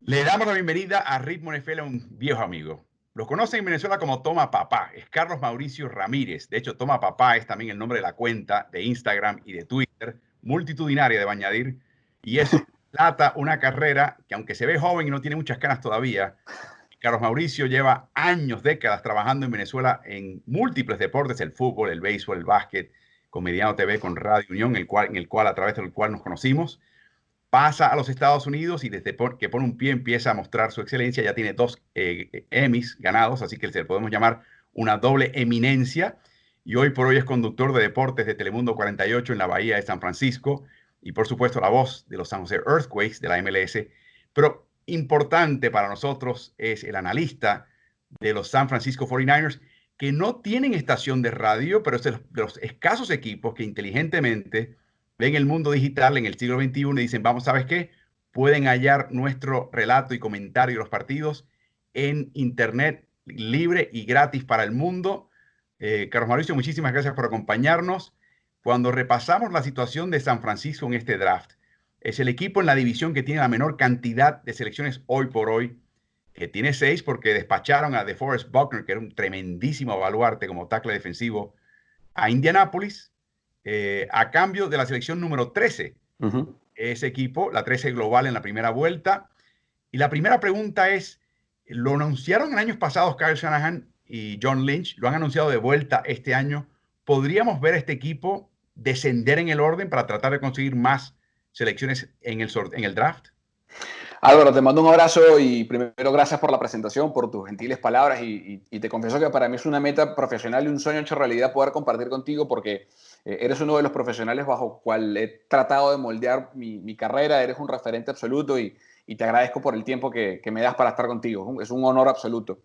Le damos la bienvenida a Ritmo NFL, a un viejo amigo. Lo conocen en Venezuela como Toma Papá. Es Carlos Mauricio Ramírez. De hecho, Toma Papá es también el nombre de la cuenta de Instagram y de Twitter, multitudinaria, debo añadir. Y eso trata una carrera que, aunque se ve joven y no tiene muchas canas todavía, Carlos Mauricio lleva años, décadas trabajando en Venezuela en múltiples deportes: el fútbol, el béisbol, el básquet, con Mediano TV, con Radio Unión, a través del cual nos conocimos. Pasa a los Estados Unidos y desde que pone un pie empieza a mostrar su excelencia. Ya tiene dos Emmys ganados, así que se le podemos llamar una doble eminencia. Y hoy por hoy es conductor de deportes de Telemundo 48 en la Bahía de San Francisco y por supuesto la voz de los San Jose Earthquakes de la MLS. Pero importante para nosotros es el analista de los San Francisco 49ers, que no tienen estación de radio, pero es de los escasos equipos que inteligentemente ven el mundo digital en el siglo XXI y dicen: vamos, ¿sabes qué? Pueden hallar nuestro relato y comentario de los partidos en Internet, libre y gratis para el mundo. Carlos Mauricio, muchísimas gracias por acompañarnos. Cuando repasamos la situación de San Francisco en este draft, es el equipo en la división que tiene la menor cantidad de selecciones hoy por hoy, que tiene 6 porque despacharon a DeForest Buckner, que era un tremendísimo baluarte como tackle defensivo, a Indianapolis, a cambio de la selección número 13. Ese equipo, la 13 global en la primera vuelta. Y la primera pregunta es, lo anunciaron en años pasados Kyle Shanahan y John Lynch, lo han anunciado de vuelta este año. ¿Podríamos ver a este equipo descender en el orden para tratar de conseguir más selecciones en el draft? Álvaro, te mando un abrazo y primero gracias por la presentación, por tus gentiles palabras y te confieso que para mí es una meta profesional y un sueño hecho realidad poder compartir contigo porque eres uno de los profesionales bajo cual he tratado de moldear mi carrera, eres un referente absoluto y te agradezco por el tiempo que me das para estar contigo, es un honor absoluto.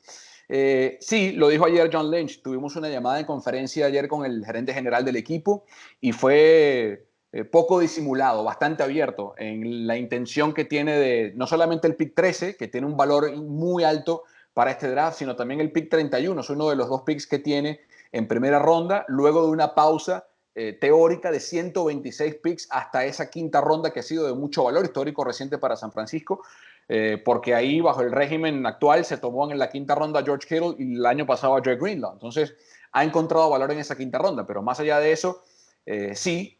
Sí, lo dijo ayer John Lynch, tuvimos una llamada en conferencia ayer con el gerente general del equipo y fue poco disimulado, bastante abierto en la intención que tiene de no solamente el pick 13, que tiene un valor muy alto para este draft, sino también el pick 31, es uno de los dos picks que tiene en primera ronda, luego de una pausa teórica de 126 picks hasta esa quinta ronda que ha sido de mucho valor histórico reciente para San Francisco, porque ahí bajo el régimen actual se tomó en la quinta ronda a George Kittle y el año pasado a Dre Greenlaw, entonces ha encontrado valor en esa quinta ronda, pero más allá de eso, sí,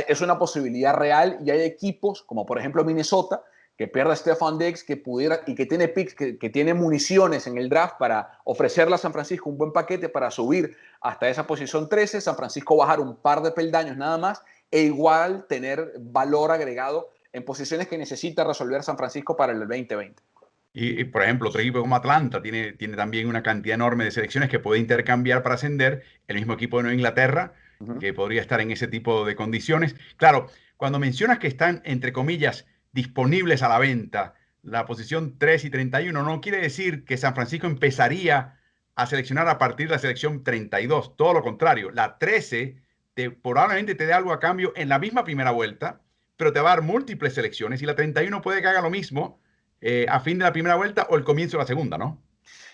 es una posibilidad real y hay equipos como por ejemplo Minnesota que pierde a Stefon Diggs que pudiera y que tiene picks, que tiene municiones en el draft para ofrecerle a San Francisco un buen paquete para subir hasta esa posición 13, San Francisco bajar un par de peldaños nada más e igual tener valor agregado en posiciones que necesita resolver San Francisco para el 2020. Por ejemplo, otro equipo como Atlanta tiene también una cantidad enorme de selecciones que puede intercambiar para ascender. El mismo equipo de Nueva Inglaterra, que podría estar en ese tipo de condiciones. Claro, cuando mencionas que están, entre comillas, disponibles a la venta, la posición 3 y 31, no quiere decir que San Francisco empezaría a seleccionar a partir de la selección 32. Todo lo contrario, la 13 probablemente te dé algo a cambio en la misma primera vuelta, pero te va a dar múltiples selecciones y la 31 puede que haga lo mismo a fin de la primera vuelta o el comienzo de la segunda, ¿no?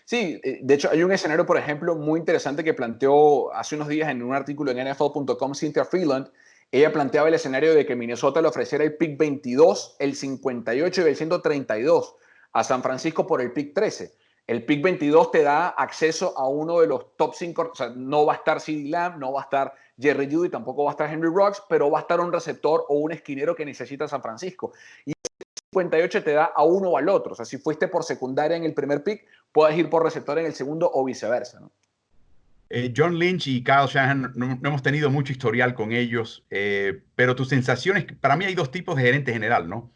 Sí, de hecho hay un escenario, por ejemplo, muy interesante que planteó hace unos días en un artículo en NFL.com Cynthia Freeland. Ella planteaba el escenario de que Minnesota le ofreciera el pick 22, el 58 y el 132 a San Francisco por el pick 13. El pick 22 te da acceso a uno de los top 5, o sea, no va a estar CeeDee Lamb, no va a estar Jerry Jeudy, tampoco va a estar Henry Ruggs, pero va a estar un receptor o un esquinero que necesita San Francisco. Y 58 te da a uno o al otro. O sea, si fuiste por secundaria en el primer pick, puedes ir por receptor en el segundo o viceversa, ¿no? John Lynch y Kyle Shanahan no hemos tenido mucho historial con ellos, pero tus sensaciones, para mí hay dos tipos de gerente general, ¿no?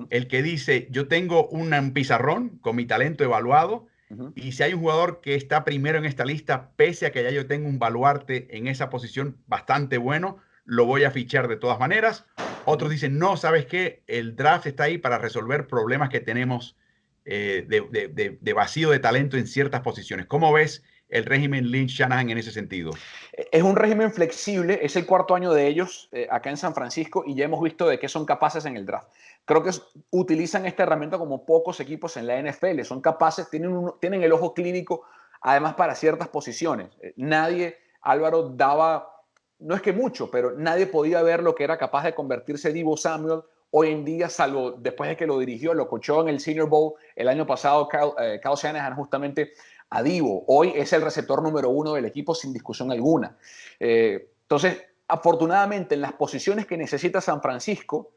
El que dice: yo tengo un pizarrón con mi talento evaluado y si hay un jugador que está primero en esta lista, pese a que ya yo tengo un baluarte en esa posición bastante bueno, lo voy a fichar de todas maneras. Otros dicen: no, ¿sabes qué? El draft está ahí para resolver problemas que tenemos de vacío de talento en ciertas posiciones. ¿Cómo ves el régimen Lynch-Shanahan en ese sentido? Es un régimen flexible, es el cuarto año de ellos acá en San Francisco y ya hemos visto de qué son capaces en el draft. Creo que utilizan esta herramienta como pocos equipos en la NFL, son capaces, tienen el ojo clínico además para ciertas posiciones. Nadie, Álvaro, daba, no es que mucho, pero nadie podía ver lo que era capaz de convertirse Deebo Samuel hoy en día, salvo después de que lo dirigió, lo coachó en el Senior Bowl el año pasado, Kyle Shanahan, justamente a Divo. Hoy es el receptor número 1 del equipo sin discusión alguna. Entonces, afortunadamente, en las posiciones que necesita San Francisco,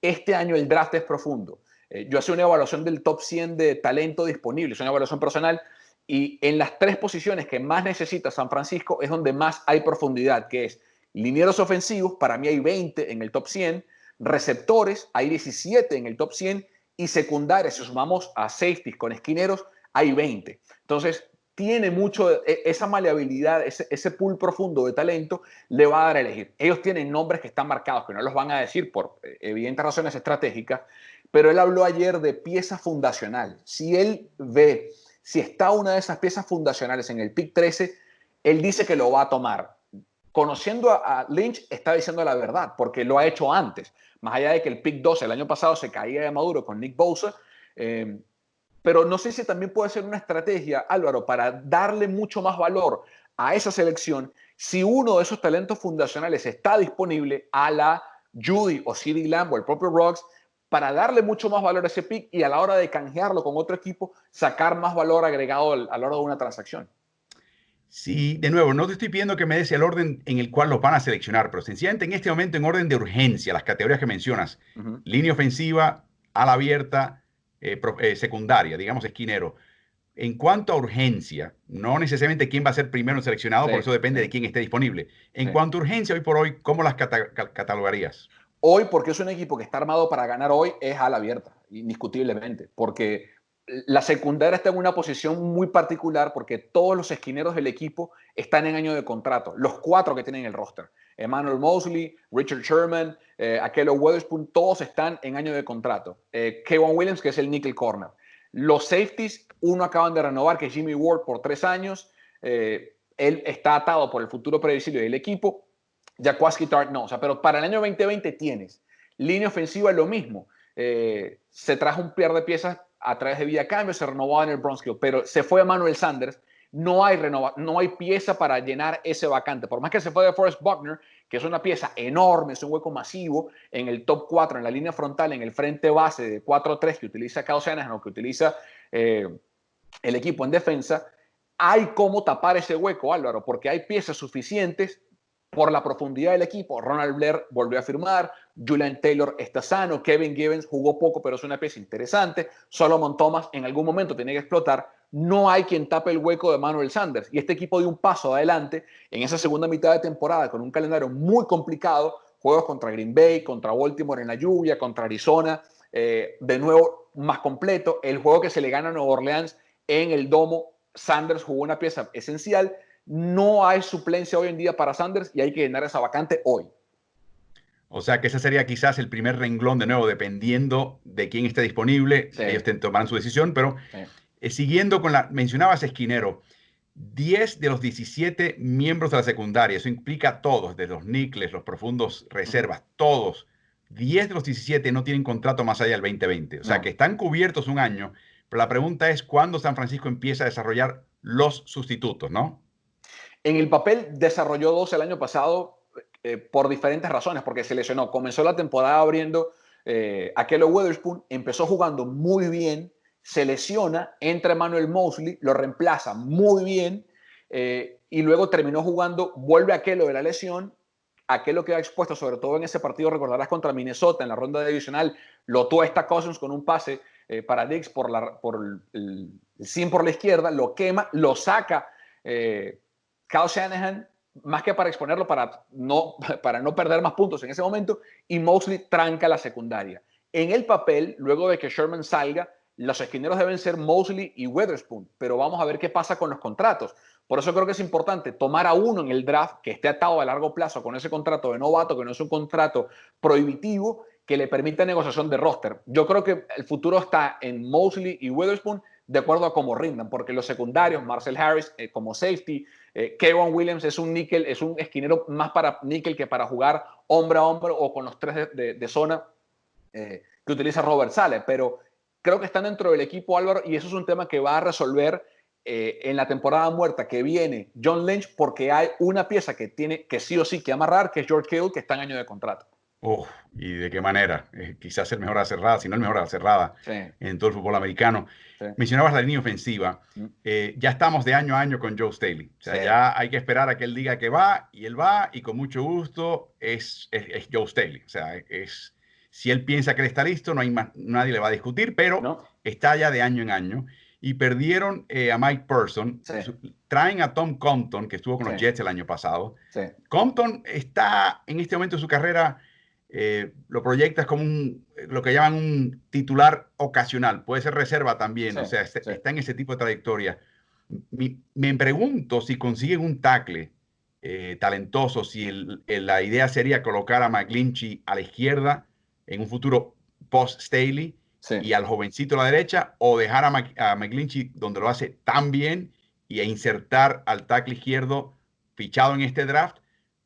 este año el draft es profundo. Yo hice una evaluación del top 100 de talento disponible, es una evaluación personal, y en las 3 posiciones que más necesita San Francisco es donde más hay profundidad, que es linieros ofensivos, para mí hay 20 en el top 100, receptores, hay 17 en el top 100, y secundarias, si sumamos a safeties con esquineros, hay 20. Entonces, tiene mucho, esa maleabilidad, ese pool profundo de talento le va a dar a elegir. Ellos tienen nombres que están marcados, que no los van a decir por evidentes razones estratégicas, pero él habló ayer de pieza fundacional. Si él ve, si está una de esas piezas fundacionales en el pick 13, él dice que lo va a tomar. Conociendo a Lynch, está diciendo la verdad, porque lo ha hecho antes. Más allá de que el pick 12 el año pasado se caía de maduro con Nick Bosa, pero no sé si también puede ser una estrategia, Álvaro, para darle mucho más valor a esa selección si uno de esos talentos fundacionales está disponible a la Judy o CeeDee Lamb o el propio Ruggs, para darle mucho más valor a ese pick y a la hora de canjearlo con otro equipo, sacar más valor agregado a la hora de una transacción. Sí, de nuevo, no te estoy pidiendo que me des el orden en el cual los van a seleccionar, pero sencillamente en este momento en orden de urgencia, las categorías que mencionas, línea ofensiva, ala abierta, secundaria, digamos esquinero. En cuanto a urgencia, no necesariamente quién va a ser primero seleccionado, Sí, por eso depende sí, de quién esté disponible. En sí. cuanto a urgencia, hoy por hoy, ¿cómo las catalogarías? Hoy, porque es un equipo que está armado para ganar hoy, es ala abierta, indiscutiblemente, porque la secundaria está en una posición muy particular porque todos los esquineros del equipo están en año de contrato, los 4 que tienen el roster. Emmanuel Mosley, Richard Sherman, Ahkello Witherspoon, todos están en año de contrato. K'Waun Williams, que es el nickel corner. Los safeties, uno acaban de renovar, que es Jimmy Ward, por 3 años. Él está atado por el futuro previsible del equipo. Jaquiski Tartt no, o sea, pero para el año 2020 tienes línea ofensiva lo mismo. Se trajo un par de piezas a través de vía cambio, se renovó en el Bronskill, pero se fue a Manuel Sanders. No hay pieza para llenar ese vacante. Por más que se fue de Forrest Buckner, que es una pieza enorme, es un hueco masivo en el top 4, en la línea frontal, en el frente base de 4-3 que utiliza Kyle Shanahan o que utiliza el equipo en defensa, hay cómo tapar ese hueco, Álvaro, porque hay piezas suficientes por la profundidad del equipo. Ronald Blair volvió a firmar, Julian Taylor está sano, Kevin Givens jugó poco, pero es una pieza interesante, Solomon Thomas en algún momento tiene que explotar. No hay quien tape el hueco de Manuel Sanders, y este equipo dio un paso adelante en esa segunda mitad de temporada con un calendario muy complicado, juegos contra Green Bay, contra Baltimore en la lluvia, contra Arizona, de nuevo más completo, el juego que se le gana a Nueva Orleans en el domo. Sanders jugó una pieza esencial. No hay suplencia hoy en día para Sanders y hay que llenar esa vacante hoy. O sea que ese sería quizás el primer renglón, de nuevo, dependiendo de quién esté disponible, Sí, ellos tomarán su decisión, pero sí. siguiendo con mencionabas esquinero, 10 de los 17 miembros de la secundaria, eso implica a todos, de los nickles, los profundos reservas, todos, 10 de los 17 no tienen contrato más allá del 2020, o sea No. que están cubiertos un año, pero la pregunta es cuándo San Francisco empieza a desarrollar los sustitutos, ¿no? En el papel desarrolló 2 el año pasado por diferentes razones, porque se lesionó. Comenzó la temporada abriendo Ahkello Witherspoon, empezó jugando muy bien, se lesiona, entra Emmanuel Mosley, lo reemplaza muy bien, y luego terminó jugando, vuelve Ahkello de la lesión. Ahkello queda expuesto, sobre todo en ese partido, recordarás, contra Minnesota en la ronda divisional, lo tuesta Cousins con un pase para Diggs por el sim por la izquierda, lo quema, lo saca Kyle Shanahan, más que para exponerlo, para no perder más puntos en ese momento, y Mosley tranca la secundaria. En el papel, luego de que Sherman salga, los esquineros deben ser Mosley y Witherspoon, pero vamos a ver qué pasa con los contratos. Por eso creo que es importante tomar a uno en el draft que esté atado a largo plazo con ese contrato de novato, que no es un contrato prohibitivo, que le permita negociación de roster. Yo creo que el futuro está en Mosley y Witherspoon de acuerdo a cómo rindan, porque los secundarios, Marcel Harris como safety, K'Waun Williams es un níquel, es un esquinero más para níquel que para jugar hombre a hombre o con los 3 de zona que utiliza Robert Saleh, pero creo que están dentro del equipo, Álvaro, y eso es un tema que va a resolver en la temporada muerta que viene John Lynch, porque hay una pieza que tiene que sí o sí que amarrar, que es George Kittle, que está en año de contrato. ¿Y de qué manera? Quizás el mejor a la cerrada, si no el mejor a la cerrada Sí, en todo el fútbol americano. sí, Mencionabas la línea ofensiva. mm, Ya estamos de año a año con Joe Staley. O sea, sí, ya hay que esperar a que él diga que va, y él va, y con mucho gusto es Joe Staley. O sea, si él piensa que él está listo, no hay nadie le va a discutir, pero ¿no? está ya de año en año. Y perdieron a Mike Person. Sí, Traen a Tom Compton, que estuvo con sí, los Jets el año pasado. sí, Compton está en este momento de su carrera, lo proyectas como lo que llaman un titular ocasional, puede ser reserva también, sí, o sea, sí. está en ese tipo de trayectoria. Me pregunto si consiguen un tackle talentoso, si la idea sería colocar a McGlinchey a la izquierda en un futuro post-Staley Sí. y al jovencito a la derecha, o dejar a McGlinchey donde lo hace tan bien y insertar al tackle izquierdo fichado en este draft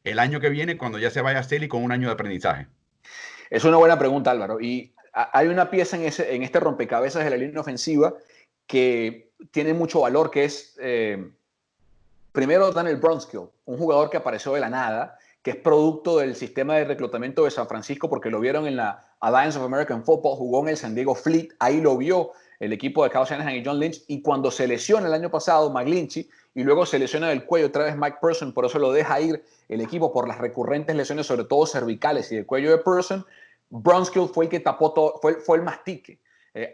el año que viene cuando ya se vaya a Staley con un año de aprendizaje. Es una buena pregunta, Álvaro. Y hay una pieza en este rompecabezas de la línea ofensiva que tiene mucho valor, que es, primero, Daniel Brunskill, un jugador que apareció de la nada, que es producto del sistema de reclutamiento de San Francisco, porque lo vieron en la Alliance of American Football, jugó en el San Diego Fleet, ahí lo vio el equipo de Kyle Shanahan y John Lynch, y cuando se lesiona el año pasado McGlinchey, y luego se lesiona del cuello otra vez Mike Person, por eso lo deja ir el equipo por las recurrentes lesiones, sobre todo cervicales y del cuello de Person. Brunskill fue el que tapó todo, fue el mastique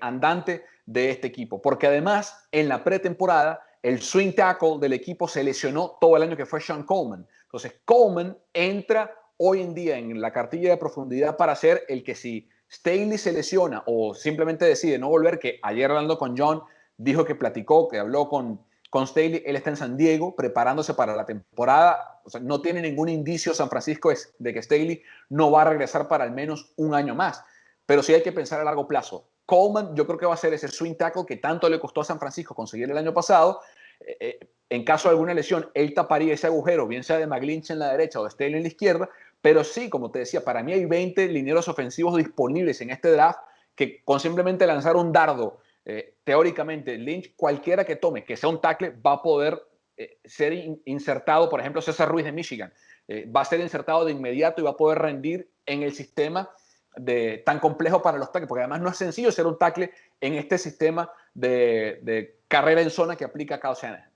andante de este equipo, porque además en la pretemporada el swing tackle del equipo se lesionó todo el año, que fue Sean Coleman. Entonces Coleman entra hoy en día en la cartilla de profundidad para ser el que, si Staley se lesiona o simplemente decide no volver, que ayer hablando con John dijo que platicó, que habló con Staley, él está en San Diego preparándose para la temporada. O sea, no tiene ningún indicio San Francisco de que Staley no va a regresar para al menos un año más, pero sí hay que pensar a largo plazo. Coleman yo creo que va a ser ese swing tackle que tanto le costó a San Francisco conseguir el año pasado. En caso de alguna lesión, él taparía ese agujero, bien sea de McGlinchey en la derecha o de Staley en la izquierda, pero sí, como te decía, para mí hay 20 linieros ofensivos disponibles en este draft que con simplemente lanzar un dardo, teóricamente, Lynch, cualquiera que tome, que sea un tackle, va a poder ser insertado. Por ejemplo, César Ruiz de Michigan, va a ser insertado de inmediato y va a poder rendir en el sistema tan complejo para los tackles, porque además no es sencillo ser un tackle en este sistema de carrera en zona que aplica Kyle Shanahan.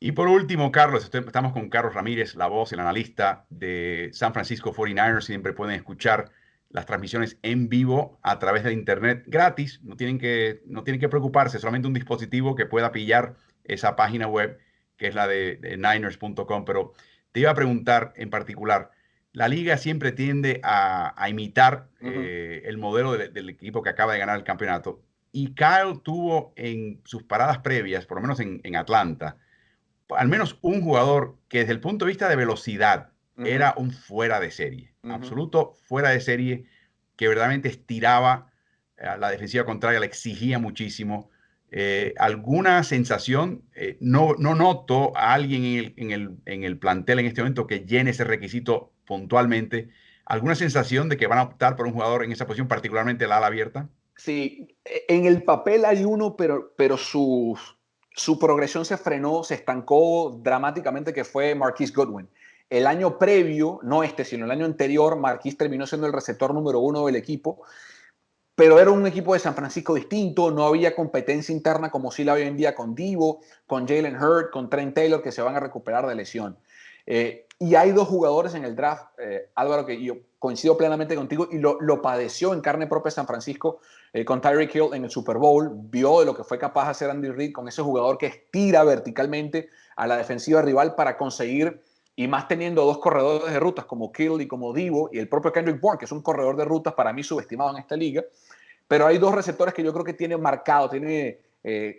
Y por último, Carlos, estamos con Carlos Ramírez, la voz, el analista de San Francisco 49ers. Siempre pueden escuchar las transmisiones en vivo a través de internet gratis. No tienen que preocuparse, solamente un dispositivo que pueda pillar esa página web, que es la de Niners.com. Pero te iba a preguntar en particular, la liga siempre tiende a imitar el modelo del equipo que acaba de ganar el campeonato. Y Kyle tuvo en sus paradas previas, por lo menos en Atlanta, al menos un jugador que desde el punto de vista de velocidad era un fuera de serie, absoluto fuera de serie, que verdaderamente estiraba a la defensiva contraria, le exigía muchísimo. ¿Alguna sensación? No noto a alguien en el plantel en este momento que llene ese requisito puntualmente. ¿Alguna sensación de que van a optar por un jugador en esa posición, particularmente el ala abierta? Sí, en el papel hay uno, pero su progresión se frenó, se estancó dramáticamente, que fue Marquise Goodwin. El año previo, no este, sino el año anterior, Marquise terminó siendo el receptor número 1 del equipo, pero era un equipo de San Francisco distinto, no había competencia interna como sí la hoy en día con Divo, con Jalen Hurd, con Trent Taylor, que se van a recuperar de lesión. Y hay dos jugadores en el draft, Álvaro, que yo coincido plenamente contigo, y lo padeció en carne propia San Francisco con Tyreek Hill en el Super Bowl. Vio de lo que fue capaz de hacer Andy Reid con ese jugador que estira verticalmente a la defensiva rival para conseguir, y más teniendo dos corredores de rutas como Kittle y como Divo, y el propio Kendrick Bourne, que es un corredor de rutas para mí subestimado en esta liga. Pero hay dos receptores que yo creo que tiene marcado, tiene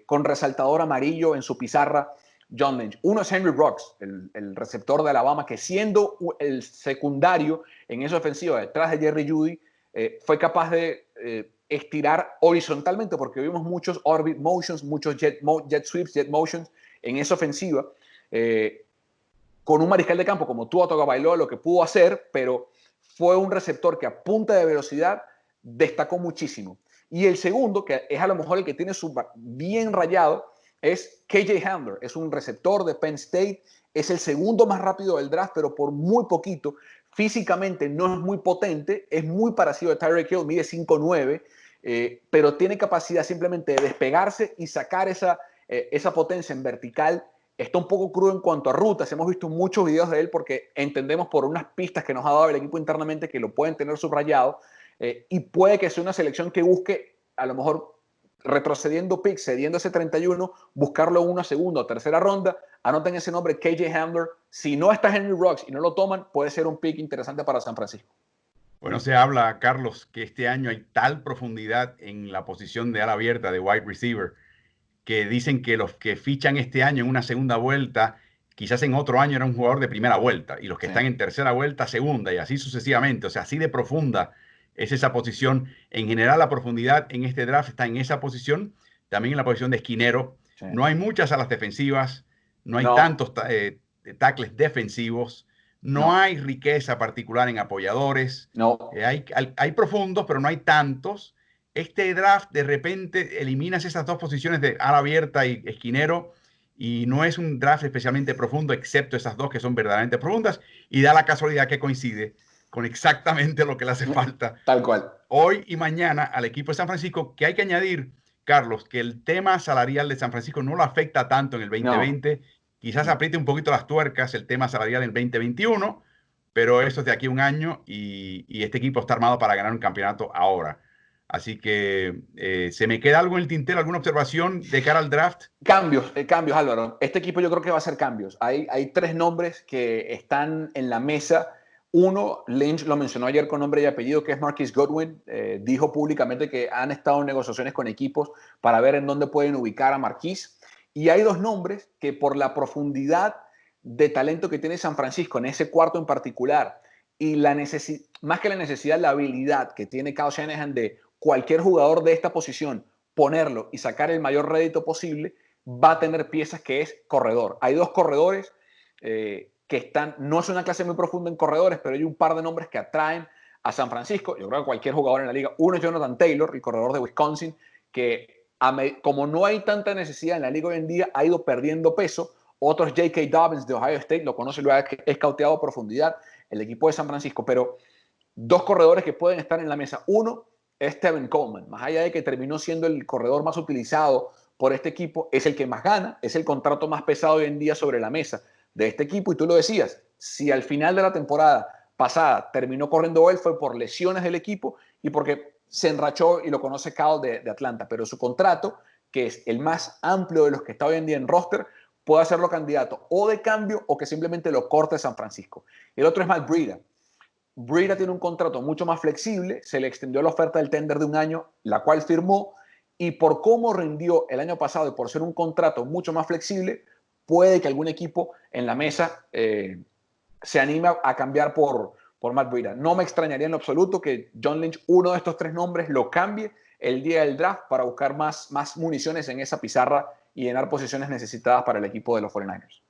con resaltador amarillo en su pizarra John Lynch. Uno es Henry Ruggs, el receptor de Alabama, que siendo el secundario en esa ofensiva detrás de Jerry Jeudy, fue capaz de estirar horizontalmente, porque vimos muchos orbit motions, muchos jet sweeps, jet motions en esa ofensiva, con un mariscal de campo como Tua Tagovailoa, lo que pudo hacer, pero fue un receptor que a punta de velocidad destacó muchísimo. Y el segundo, que es a lo mejor el que tiene su bien rayado, es KJ Hamler. Es un receptor de Penn State, es el segundo más rápido del draft, pero por muy poquito. Físicamente no es muy potente, es muy parecido a Tyreek Hill, mide 5'9", pero tiene capacidad simplemente de despegarse y sacar esa potencia en vertical. Está un poco crudo en cuanto a rutas. Hemos visto muchos videos de él porque entendemos por unas pistas que nos ha dado el equipo internamente que lo pueden tener subrayado, y puede que sea una selección que busque, a lo mejor retrocediendo picks, cediendo ese 31, buscarlo en una segunda o tercera ronda. Anoten ese nombre, KJ Hamler. Si no está Henry Ruggs y no lo toman, puede ser un pick interesante para San Francisco. Bueno, se habla, Carlos, que este año hay tal profundidad en la posición de ala abierta de wide receiver que dicen que los que fichan este año en una segunda vuelta, quizás en otro año era un jugador de primera vuelta, y los que Sí. están en tercera vuelta, segunda, y así sucesivamente. O sea, así de profunda es esa posición. En general, la profundidad en este draft está en esa posición, también en la posición de esquinero. Sí. No hay muchas alas defensivas, no hay No, tantos tackles defensivos, no no, hay riqueza particular en apoyadores. no. Hay profundos, pero no hay tantos. Este draft de repente eliminas esas dos posiciones de ala abierta y esquinero, y no es un draft especialmente profundo, excepto esas dos que son verdaderamente profundas, y da la casualidad que coincide con exactamente lo que le hace falta Tal cual. hoy y mañana al equipo de San Francisco, que hay que añadir, Carlos, que el tema salarial de San Francisco no lo afecta tanto en el No, 2020, quizás no. apriete un poquito las tuercas el tema salarial en el 2021, pero eso es de aquí a un año, y este equipo está armado para ganar un campeonato ahora. Así que se me queda algo en el tintero, alguna observación de cara al draft. Cambios, Álvaro. Este equipo yo creo que va a hacer cambios. Hay tres nombres que están en la mesa. Uno, Lynch lo mencionó ayer con nombre y apellido, que es Marquise Goodwin. Dijo públicamente que han estado en negociaciones con equipos para ver en dónde pueden ubicar a Marquise. Y hay dos nombres que, por la profundidad de talento que tiene San Francisco en ese cuarto en particular, y más que la necesidad, la habilidad que tiene Kyle Shanahan de cualquier jugador de esta posición ponerlo y sacar el mayor rédito posible, va a tener piezas que es corredor. Hay dos corredores que están, no es una clase muy profunda en corredores, pero hay un par de nombres que atraen a San Francisco. Yo creo que cualquier jugador en la liga. Uno es Jonathan Taylor, el corredor de Wisconsin, que como no hay tanta necesidad en la liga hoy en día, ha ido perdiendo peso. Otro es J.K. Dobbins de Ohio State, lo conoce, lo ha escauteado a profundidad el equipo de San Francisco, pero dos corredores que pueden estar en la mesa. Uno es Tevin Coleman, más allá de que terminó siendo el corredor más utilizado por este equipo, es el que más gana, es el contrato más pesado hoy en día sobre la mesa de este equipo. Y tú lo decías, si al final de la temporada pasada terminó corriendo él, fue por lesiones del equipo y porque se enrachó, y lo conoce Cal de Atlanta, pero su contrato, que es el más amplio de los que está hoy en día en roster, puede hacerlo candidato o de cambio o que simplemente lo corte San Francisco. El otro es Matt Breida. Breida tiene un contrato mucho más flexible, se le extendió la oferta del tender de un año, la cual firmó, y por cómo rindió el año pasado y por ser un contrato mucho más flexible, puede que algún equipo en la mesa se anime a cambiar por Matt Breida. No me extrañaría en lo absoluto que John Lynch, uno de estos tres nombres, lo cambie el día del draft para buscar más municiones en esa pizarra y llenar posiciones necesitadas para el equipo de los 49ers.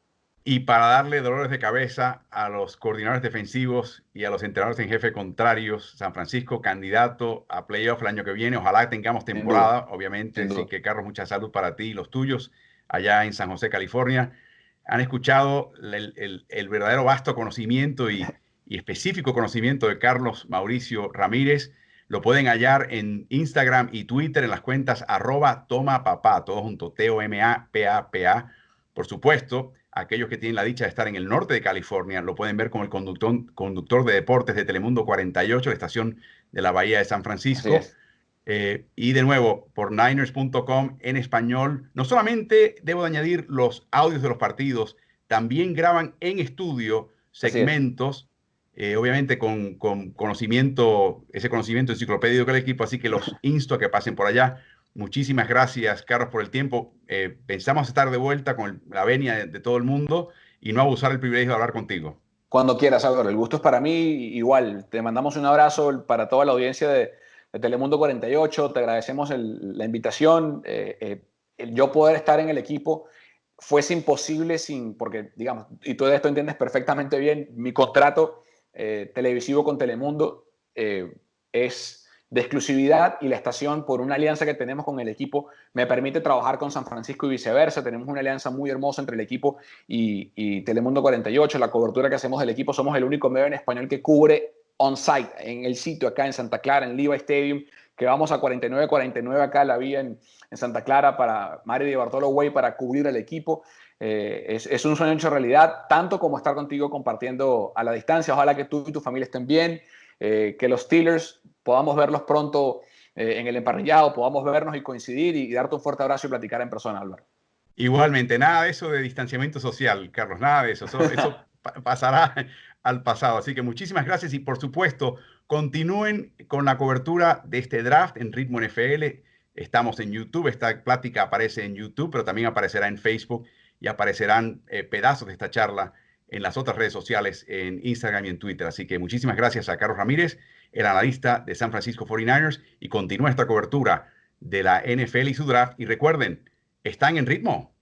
Y para darle dolores de cabeza a los coordinadores defensivos y a los entrenadores en jefe contrarios, San Francisco candidato a playoff el año que viene. Ojalá tengamos Sin duda, temporada, obviamente. sin Así duda. que, Carlos, mucha salud para ti y los tuyos allá en San José, California. Han escuchado el verdadero vasto conocimiento y específico conocimiento de Carlos Mauricio Ramírez. Lo pueden hallar en Instagram y Twitter en las cuentas @tomapapá, todo junto, TOMAPAPA. Por supuesto, aquellos que tienen la dicha de estar en el norte de California lo pueden ver como el conductor de deportes de Telemundo 48, la estación de la Bahía de San Así Francisco. es. Y de nuevo, por Niners.com en español. No solamente debo de añadir los audios de los partidos, también graban en estudio Así es. segmentos, obviamente con conocimiento, ese conocimiento enciclopédico del equipo, así que los insto a que pasen por allá. Muchísimas gracias, Carlos, por el tiempo. Pensamos estar de vuelta con la venia de todo el mundo y no abusar del privilegio de hablar contigo. Cuando quieras, Álvaro. El gusto es para mí. Igual, te mandamos un abrazo para toda la audiencia de Telemundo 48. Te agradecemos la invitación. El yo poder estar en el equipo fuese imposible porque, digamos, y tú de esto entiendes perfectamente bien, mi contrato televisivo con Telemundo es de exclusividad, y la estación, por una alianza que tenemos con el equipo, me permite trabajar con San Francisco y viceversa. Tenemos una alianza muy hermosa entre el equipo y Telemundo 48. La cobertura que hacemos del equipo, somos el único medio en español que cubre on-site, en el sitio acá en Santa Clara, en Levi Stadium, que vamos a 49 acá la vía en Santa Clara para Mari de Bartolo Way para cubrir el equipo. Es un sueño hecho realidad, tanto como estar contigo compartiendo a la distancia. Ojalá que tú y tu familia estén bien, que los Steelers podamos verlos pronto en el emparrillado, podamos vernos y coincidir y darte un fuerte abrazo y platicar en persona, Álvaro. Igualmente, nada de eso de distanciamiento social, Carlos, nada de eso. Eso pasará al pasado. Así que muchísimas gracias y por supuesto, continúen con la cobertura de este draft en Ritmo NFL. Estamos en YouTube, esta plática aparece en YouTube, pero también aparecerá en Facebook y aparecerán pedazos de esta charla en las otras redes sociales, en Instagram y en Twitter. Así que muchísimas gracias a Carlos Ramírez, el analista de San Francisco 49ers, y continúa esta cobertura de la NFL y su draft. Y recuerden, están en ritmo.